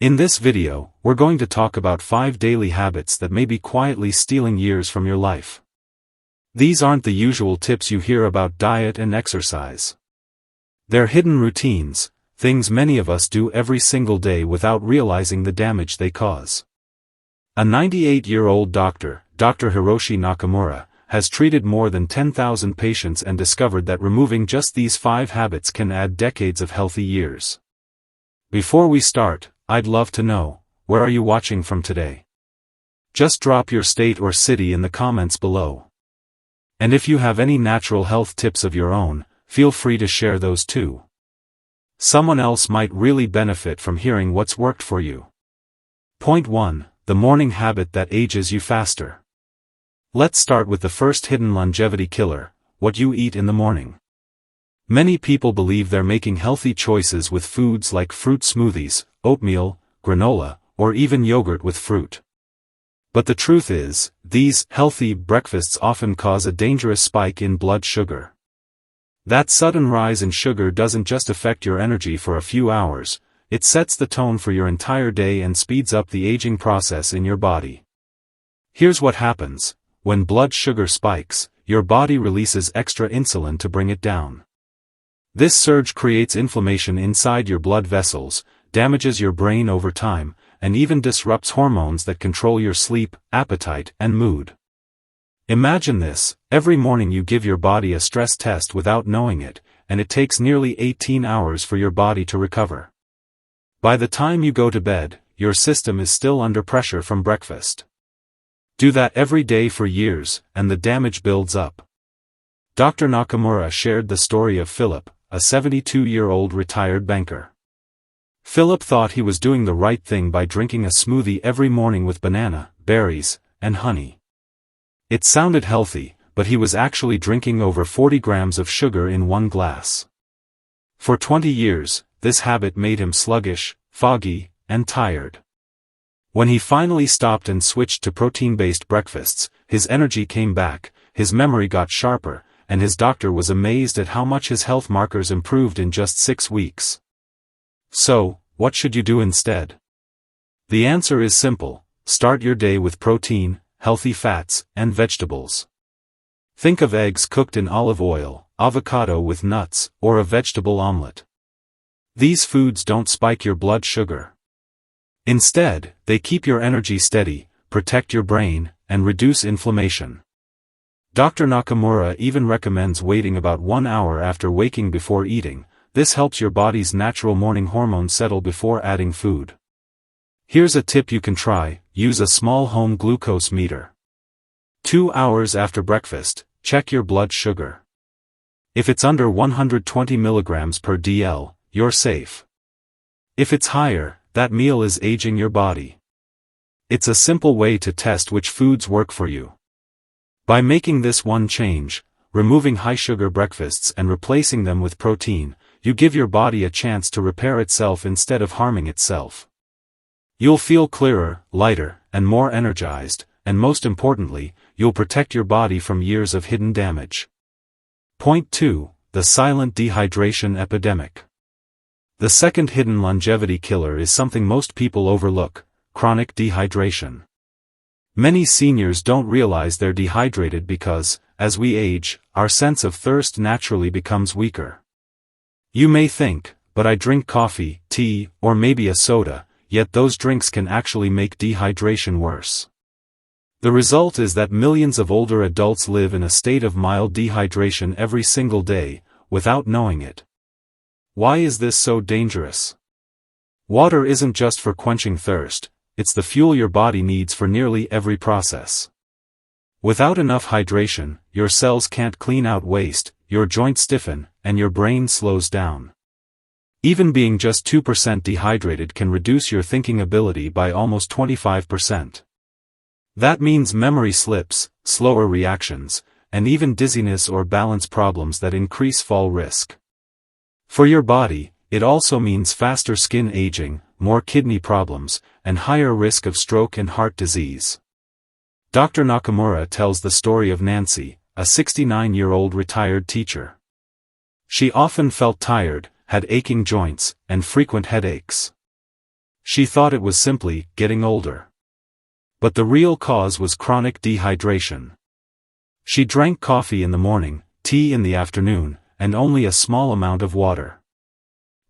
In this video, we're going to talk about 5 daily habits that may be quietly stealing years from your life. These aren't the usual tips you hear about diet and exercise. They're hidden routines, things many of us do every single day without realizing the damage they cause. A 98-year-old doctor, Dr. Hiroshi Nakamura, has treated more than 10,000 patients and discovered that removing just these 5 habits can add decades of healthy years. Before we start, I'd love to know, where are you watching from today? Just drop your state or city in the comments below. And if you have any natural health tips of your own, feel free to share those too. Someone else might really benefit from hearing what's worked for you. Point 1. The morning habit that ages you faster. Let's start with the first hidden longevity killer, what you eat in the morning. Many people believe they're making healthy choices with foods like fruit smoothies, oatmeal, granola, or even yogurt with fruit. But the truth is, these healthy breakfasts often cause a dangerous spike in blood sugar. That sudden rise in sugar doesn't just affect your energy for a few hours, it sets the tone for your entire day and speeds up the aging process in your body. Here's what happens: when blood sugar spikes, your body releases extra insulin to bring it down. This surge creates inflammation inside your blood vessels, damages your brain over time, and even disrupts hormones that control your sleep, appetite, and mood. Imagine this: every morning you give your body a stress test without knowing it, and it takes nearly 18 hours for your body to recover. By the time you go to bed, your system is still under pressure from breakfast. Do that every day for years, and the damage builds up. Dr. Nakamura shared the story of Philip, a 72-year-old retired banker. Philip thought he was doing the right thing by drinking a smoothie every morning with banana, berries, and honey. It sounded healthy, but he was actually drinking over 40 grams of sugar in one glass. For 20 years, this habit made him sluggish, foggy, and tired. When he finally stopped and switched to protein-based breakfasts, his energy came back, his memory got sharper, and his doctor was amazed at how much his health markers improved in just 6 weeks. So, what should you do instead? The answer is simple: start your day with protein, healthy fats, and vegetables. Think of eggs cooked in olive oil, avocado with nuts, or a vegetable omelette. These foods don't spike your blood sugar. Instead, they keep your energy steady, protect your brain, and reduce inflammation. Dr. Nakamura even recommends waiting about 1 hour after waking before eating. This helps your body's natural morning hormones settle before adding food. Here's a tip you can try: use a small home glucose meter. 2 hours after breakfast, check your blood sugar. If it's under 120 milligrams per dl, you're safe. If it's higher, that meal is aging your body. It's a simple way to test which foods work for you. By making this one change, removing high-sugar breakfasts and replacing them with protein, you give your body a chance to repair itself instead of harming itself. You'll feel clearer, lighter, and more energized, and most importantly, you'll protect your body from years of hidden damage. Point 2. The silent dehydration epidemic. The second hidden longevity killer is something most people overlook: chronic dehydration. Many seniors don't realize they're dehydrated because, as we age, our sense of thirst naturally becomes weaker. You may think, but I drink coffee, tea, or maybe a soda, yet those drinks can actually make dehydration worse. The result is that millions of older adults live in a state of mild dehydration every single day, without knowing it. Why is this so dangerous? Water isn't just for quenching thirst, it's the fuel your body needs for nearly every process. Without enough hydration, your cells can't clean out waste, your joints stiffen, and your brain slows down. Even being just 2% dehydrated can reduce your thinking ability by almost 25%. That means memory slips, slower reactions, and even dizziness or balance problems that increase fall risk. For your body, it also means faster skin aging, more kidney problems, and higher risk of stroke and heart disease. Dr. Nakamura tells the story of Nancy, a 69-year-old retired teacher. She often felt tired, had aching joints, and frequent headaches. She thought it was simply getting older. But the real cause was chronic dehydration. She drank coffee in the morning, tea in the afternoon, and only a small amount of water.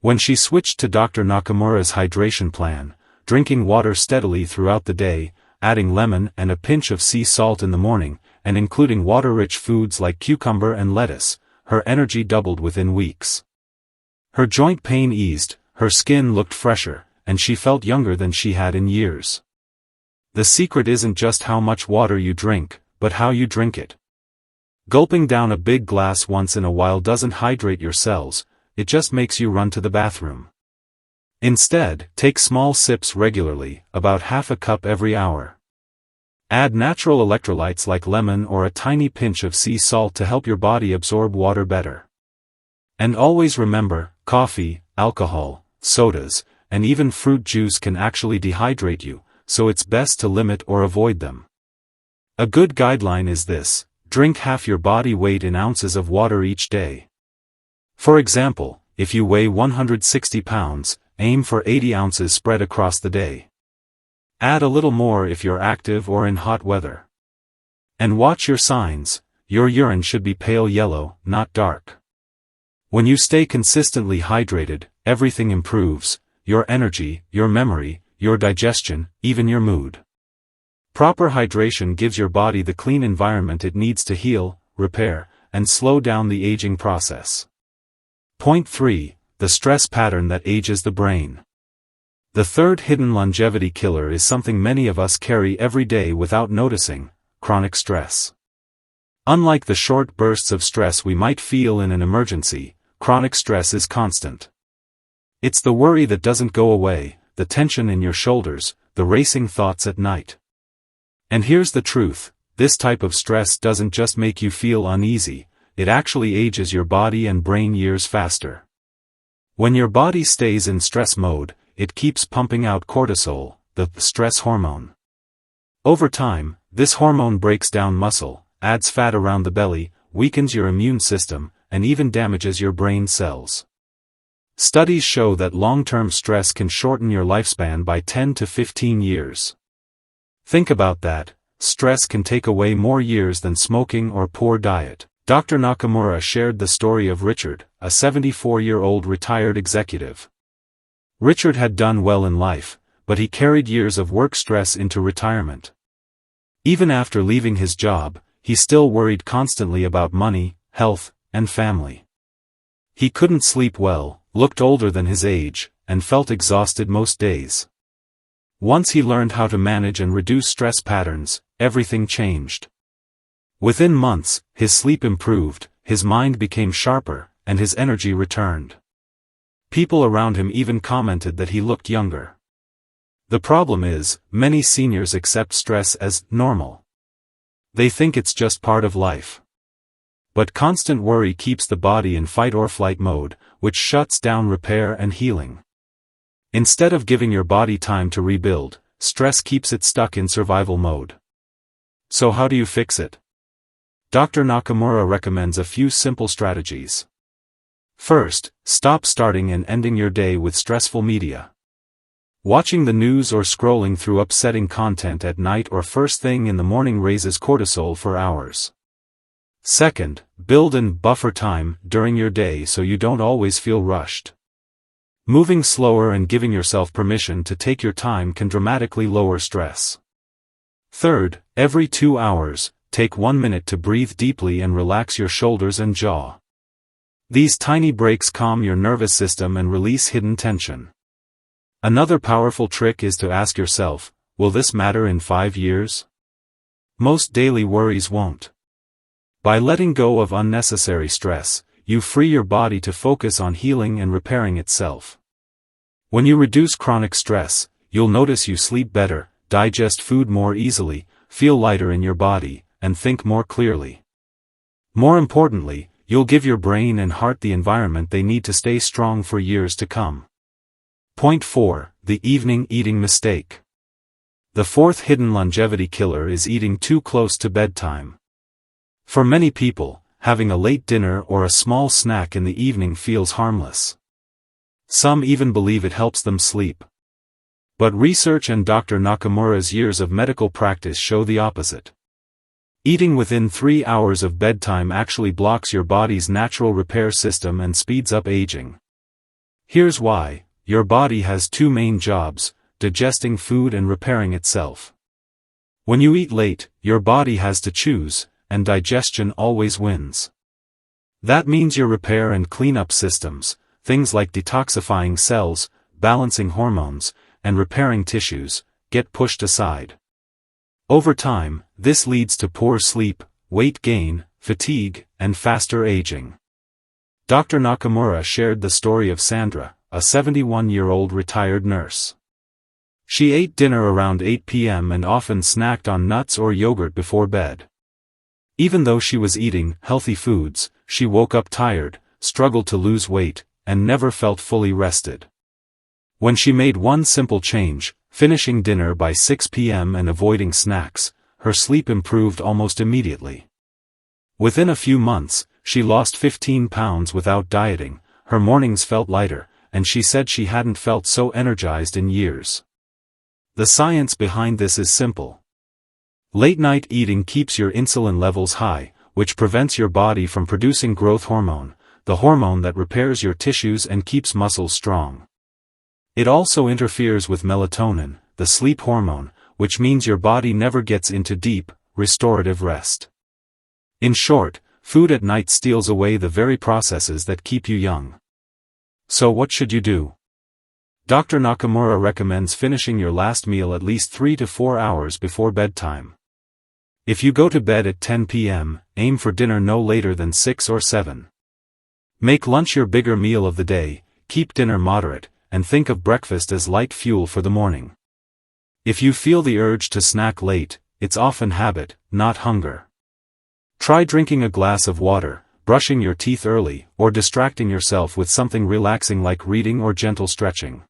When she switched to Dr. Nakamura's hydration plan, drinking water steadily throughout the day, adding lemon and a pinch of sea salt in the morning, and including water-rich foods like cucumber and lettuce, her energy doubled within weeks. Her joint pain eased, her skin looked fresher, and she felt younger than she had in years. The secret isn't just how much water you drink, but how you drink it. Gulping down a big glass once in a while doesn't hydrate your cells, it just makes you run to the bathroom. Instead, take small sips regularly, about half a cup every hour. Add natural electrolytes like lemon or a tiny pinch of sea salt to help your body absorb water better. And always remember, coffee, alcohol, sodas, and even fruit juice can actually dehydrate you, so it's best to limit or avoid them. A good guideline is this: drink half your body weight in ounces of water each day. For example, if you weigh 160 pounds, aim for 80 ounces spread across the day. Add a little more if you're active or in hot weather. And watch your signs. Your urine should be pale yellow, not dark. When you stay consistently hydrated, everything improves: your energy, your memory, your digestion, even your mood. Proper hydration gives your body the clean environment it needs to heal, repair, and slow down the aging process. Point 3. The stress pattern that ages the brain. The third hidden longevity killer is something many of us carry every day without noticing: chronic stress. Unlike the short bursts of stress we might feel in an emergency, chronic stress is constant. It's the worry that doesn't go away, the tension in your shoulders, the racing thoughts at night. And here's the truth: this type of stress doesn't just make you feel uneasy, it actually ages your body and brain years faster. When your body stays in stress mode, it keeps pumping out cortisol, the stress hormone. Over time, this hormone breaks down muscle, adds fat around the belly, weakens your immune system, and even damages your brain cells. Studies show that long-term stress can shorten your lifespan by 10 to 15 years. Think about that: stress can take away more years than smoking or poor diet. Dr. Nakamura shared the story of Richard, a 74-year-old retired executive. Richard had done well in life, but he carried years of work stress into retirement. Even after leaving his job, he still worried constantly about money, health, and family. He couldn't sleep well, looked older than his age, and felt exhausted most days. Once he learned how to manage and reduce stress patterns, everything changed. Within months, his sleep improved, his mind became sharper, and his energy returned. People around him even commented that he looked younger. The problem is, many seniors accept stress as normal. They think it's just part of life. But constant worry keeps the body in fight-or-flight mode, which shuts down repair and healing. Instead of giving your body time to rebuild, stress keeps it stuck in survival mode. So how do you fix it? Dr. Nakamura recommends a few simple strategies. First, stop starting and ending your day with stressful media. Watching the news or scrolling through upsetting content at night or first thing in the morning raises cortisol for hours. Second, build in buffer time during your day so you don't always feel rushed. Moving slower and giving yourself permission to take your time can dramatically lower stress. Third, every 2 hours, take 1 minute to breathe deeply and relax your shoulders and jaw. These tiny breaks calm your nervous system and release hidden tension. Another powerful trick is to ask yourself, will this matter in 5 years? Most daily worries won't. By letting go of unnecessary stress, you free your body to focus on healing and repairing itself. When you reduce chronic stress, you'll notice you sleep better, digest food more easily, feel lighter in your body, and think more clearly. More importantly, you'll give your brain and heart the environment they need to stay strong for years to come. Point 4. The evening eating mistake. The fourth hidden longevity killer is eating too close to bedtime. For many people, having a late dinner or a small snack in the evening feels harmless. Some even believe it helps them sleep. But research and Dr. Nakamura's years of medical practice show the opposite. Eating within 3 hours of bedtime actually blocks your body's natural repair system and speeds up aging. Here's why: your body has two main jobs, digesting food and repairing itself. When you eat late, your body has to choose, and digestion always wins. That means your repair and cleanup systems, things like detoxifying cells, balancing hormones, and repairing tissues, get pushed aside. Over time, this leads to poor sleep, weight gain, fatigue, and faster aging. Dr. Nakamura shared the story of Sandra, a 71-year-old retired nurse. She ate dinner around 8 p.m. and often snacked on nuts or yogurt before bed. Even though she was eating healthy foods, she woke up tired, struggled to lose weight, and never felt fully rested. When she made one simple change, finishing dinner by 6 p.m. and avoiding snacks, her sleep improved almost immediately. Within a few months, she lost 15 pounds without dieting, her mornings felt lighter, and she said she hadn't felt so energized in years. The science behind this is simple. Late-night eating keeps your insulin levels high, which prevents your body from producing growth hormone, the hormone that repairs your tissues and keeps muscles strong. It also interferes with melatonin, the sleep hormone, which means your body never gets into deep, restorative rest. In short, food at night steals away the very processes that keep you young. So what should you do? Dr. Nakamura recommends finishing your last meal at least 3 to 4 hours before bedtime. If you go to bed at 10 p.m., aim for dinner no later than 6 or 7. Make lunch your bigger meal of the day, keep dinner moderate, and think of breakfast as light fuel for the morning. If you feel the urge to snack late, it's often habit, not hunger. Try drinking a glass of water, brushing your teeth early, or distracting yourself with something relaxing like reading or gentle stretching.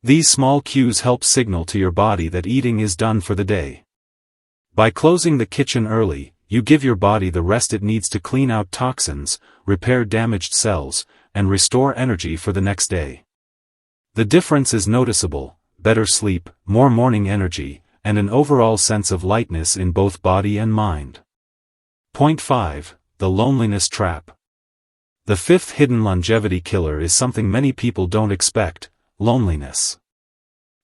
These small cues help signal to your body that eating is done for the day. By closing the kitchen early, you give your body the rest it needs to clean out toxins, repair damaged cells, and restore energy for the next day. The difference is noticeable: better sleep, more morning energy, and an overall sense of lightness in both body and mind. Point 5. The loneliness trap. The fifth hidden longevity killer is something many people don't expect: loneliness.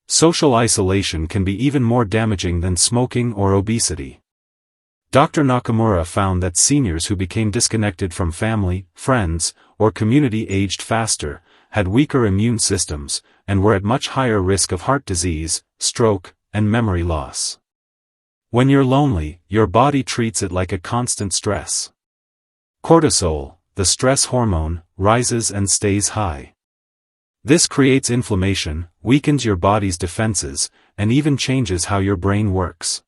Social isolation can be even more damaging than smoking or obesity. Dr. Nakamura found that seniors who became disconnected from family, friends, or community aged faster, had weaker immune systems, and were at much higher risk of heart disease, stroke, and memory loss. When you're lonely, your body treats it like a constant stress. Cortisol, the stress hormone, rises and stays high. This creates inflammation, weakens your body's defenses, and even changes how your brain works.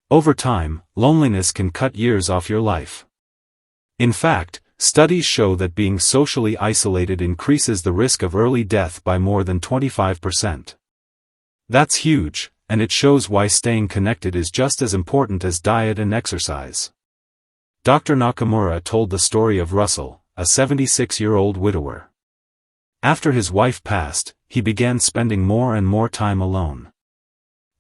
Over time, loneliness can cut years off your life. In fact, studies show that being socially isolated increases the risk of early death by more than 25%. That's huge, and it shows why staying connected is just as important as diet and exercise. Dr. Nakamura told the story of Russell, a 76-year-old widower. After his wife passed, he began spending more and more time alone.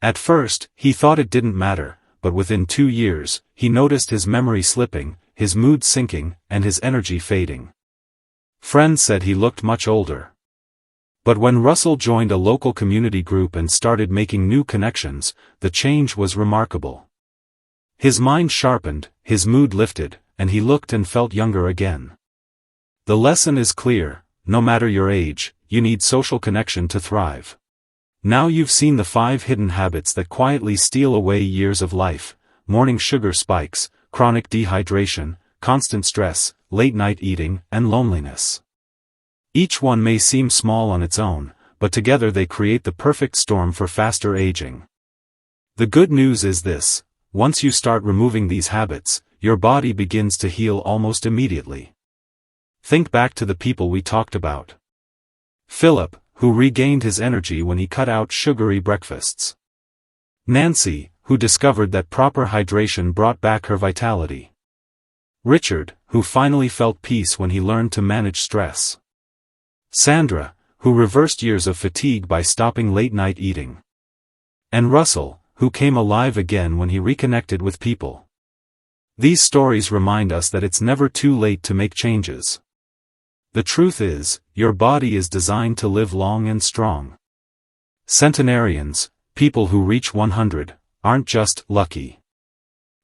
At first, he thought it didn't matter, but within 2 years, he noticed his memory slipping, his mood sinking, and his energy fading. Friends said he looked much older. But when Russell joined a local community group and started making new connections, the change was remarkable. His mind sharpened, his mood lifted, and he looked and felt younger again. The lesson is clear: no matter your age, you need social connection to thrive. Now you've seen the 5 hidden habits that quietly steal away years of life: morning sugar spikes, chronic dehydration, constant stress, late-night eating, and loneliness. Each one may seem small on its own, but together they create the perfect storm for faster aging. The good news is this: once you start removing these habits, your body begins to heal almost immediately. Think back to the people we talked about. Philip, who regained his energy when he cut out sugary breakfasts. Nancy, who discovered that proper hydration brought back her vitality. Richard, who finally felt peace when he learned to manage stress. Sandra, who reversed years of fatigue by stopping late-night eating. And Russell, who came alive again when he reconnected with people. These stories remind us that it's never too late to make changes. The truth is, your body is designed to live long and strong. Centenarians, people who reach 100, aren't just lucky.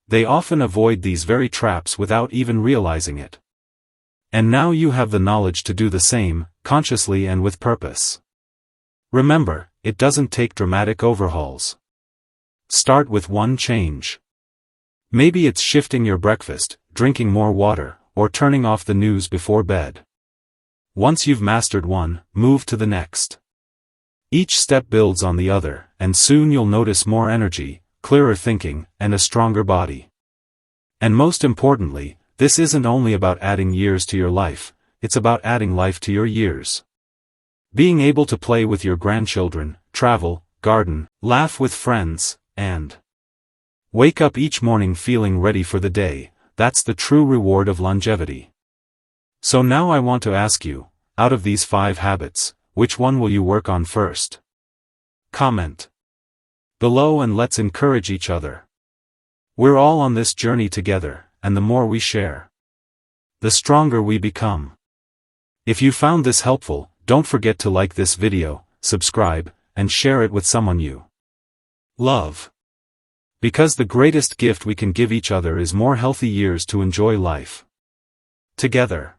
They often avoid these very traps without even realizing it. And now you have the knowledge to do the same, consciously and with purpose. Remember, it doesn't take dramatic overhauls. Start with one change. Maybe it's shifting your breakfast, drinking more water, or turning off the news before bed. Once you've mastered one, move to the next. Each step builds on the other, and soon you'll notice more energy, clearer thinking, and a stronger body. And most importantly, this isn't only about adding years to your life, it's about adding life to your years. Being able to play with your grandchildren, travel, garden, laugh with friends, and wake up each morning feeling ready for the day, that's the true reward of longevity. So now I want to ask you, out of these 5 habits, which one will you work on first? Comment below and let's encourage each other. We're all on this journey together, and the more we share, the stronger we become. If you found this helpful, don't forget to like this video, subscribe, and share it with someone you love. Because the greatest gift we can give each other is more healthy years to enjoy life together.